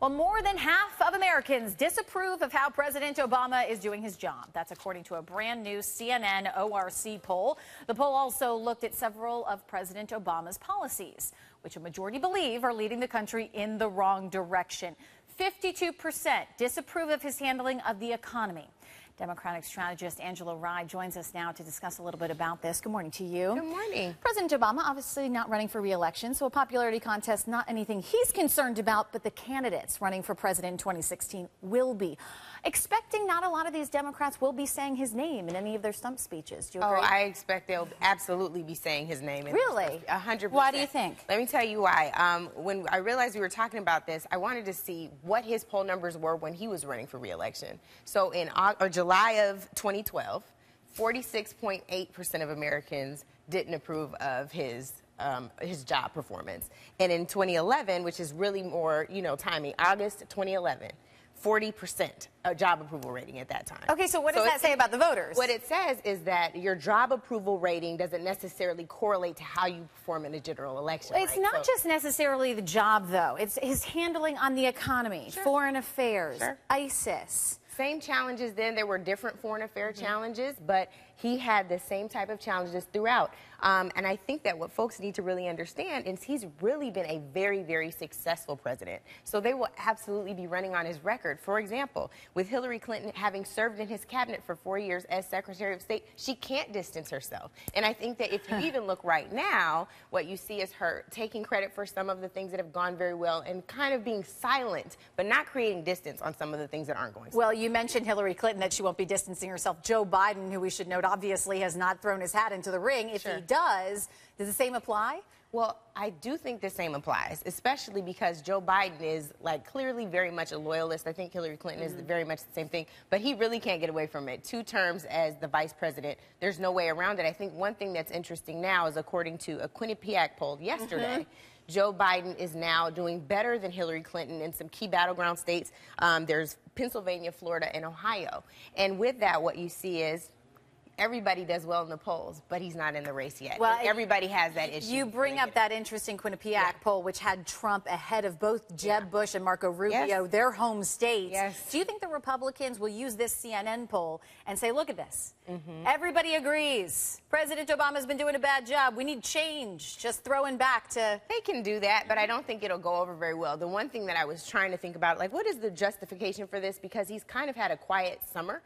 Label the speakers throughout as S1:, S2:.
S1: Well, more than half of Americans disapprove of how President Obama is doing his job. That's according to a brand new CNN ORC poll. The poll also looked at several of President Obama's policies, which a majority believe are leading the country in the wrong direction. 52% disapprove of his handling of the economy. Democratic strategist Angela Rye joins us now to discuss a little bit about this. Good morning to you.
S2: Good morning.
S1: President Obama obviously not running for re-election, so a popularity contest, not anything he's concerned about, but the candidates running for president in 2016 will be. Expecting not a lot of these Democrats will be saying his name in any of their stump speeches. Do you agree?
S2: Oh, I expect they'll absolutely be saying his name.
S1: Really?
S2: 100%.
S1: Why do you think?
S2: Let me tell you why. When I realized we were talking about this, I wanted to see what his poll numbers were when he was running for re-election. So in July of 2012, 46.8% of Americans didn't approve of his job performance. And in 2011, which is really more, timing, August 2011, 40% job approval rating at that time.
S1: Okay, so what does that say about the voters?
S2: What it says is that your job approval rating doesn't necessarily correlate to how you perform in a general election.
S1: It's not just necessarily the job, though. It's his handling on the economy, foreign affairs, ISIS.
S2: Same challenges then. There were different foreign affair challenges, but he had the same type of challenges throughout. And I think that what folks need to really understand is he's really been a very, very successful president. So they will absolutely be running on his record. For example, with Hillary Clinton having served in his cabinet for 4 years as Secretary of State, she can't distance herself. And I think that if you even look right now, what you see is her taking credit for some of the things that have gone very well and kind of being silent, but not creating distance on some of the things that aren't going so well.
S1: Well, you mentioned Hillary Clinton, that she won't be distancing herself. Joe Biden, who we should note obviously has not thrown his hat into the ring. If he does the same apply?
S2: Well, I do think the same applies, especially because Joe Biden is clearly very much a loyalist. I think Hillary Clinton is very much the same thing, but he really can't get away from it. 2 terms as the vice president, there's no way around it. I think one thing that's interesting now is, according to a Quinnipiac poll yesterday, Joe Biden is now doing better than Hillary Clinton in some key battleground states. There's Pennsylvania, Florida, and Ohio. And with that, what you see is everybody does well in the polls, but he's not in the race yet. Well, everybody has that issue.
S1: You bring up that interesting Quinnipiac poll, which had Trump ahead of both Jeb Bush and Marco Rubio, their home states. Do you think the Republicans will use this CNN poll and say, look at this, everybody agrees, President Obama's been doing a bad job, we need change, just throwing back to...
S2: They can do that, but I don't think it'll go over very well. The one thing that I was trying to think about, what is the justification for this? Because he's kind of had a quiet summer,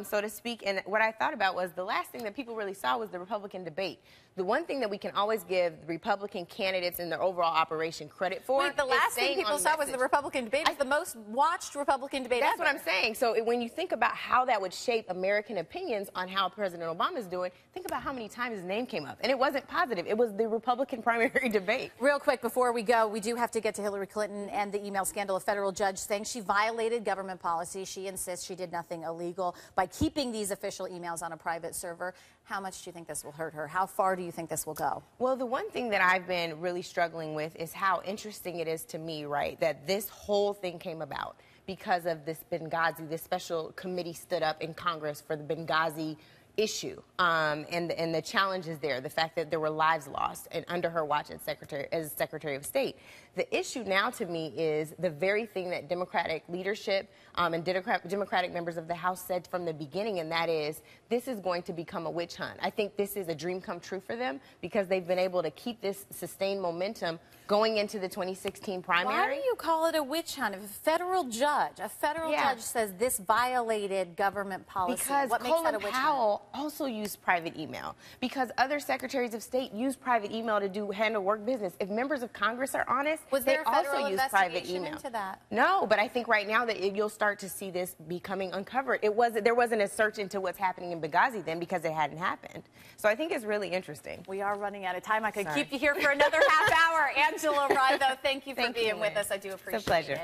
S2: so to speak, and what I thought about was the last thing that people really saw was the Republican debate. The one thing that we can always give the Republican candidates and their overall operation credit for.
S1: Wait, the last thing people saw was the Republican debate. It's the most watched Republican debate
S2: That's what I'm saying. So when you think about how that would shape American opinions on how President Obama is doing, think about how many times his name came up. And it wasn't positive. It was the Republican primary debate.
S1: Real quick, before we go, we do have to get to Hillary Clinton and the email scandal. A federal judge saying she violated government policy. She insists she did nothing illegal by keeping these official emails on a private server. How much do you think this will hurt her? How far do you think this will go?
S2: Well, the one thing that I've been really struggling with is how interesting it is to me, that this whole thing came about because of this Benghazi. This special committee stood up in Congress for the Benghazi issue and the challenges there, the fact that there were lives lost and under her watch as Secretary of State. The issue now to me is the very thing that Democratic leadership and Democratic members of the House said from the beginning, and that is this is going to become a witch hunt. I think this is a dream come true for them because they've been able to keep this sustained momentum going into the 2016 primary.
S1: Why do you call it a witch hunt? If a federal judge says this violated government policy,
S2: because
S1: what makes that a witch hunt?
S2: Also use private email, because other secretaries of state use private email to handle work business. If members of Congress are honest, they also use private email.
S1: Into that?
S2: No, but I think right now that you'll start to see this becoming uncovered. There wasn't a search into what's happening in Benghazi then because it hadn't happened. So I think it's really interesting.
S1: We are running out of time. I could keep you here for another half hour. Angela Rye, though, thank you for being with us. I do appreciate it.
S2: It's a pleasure.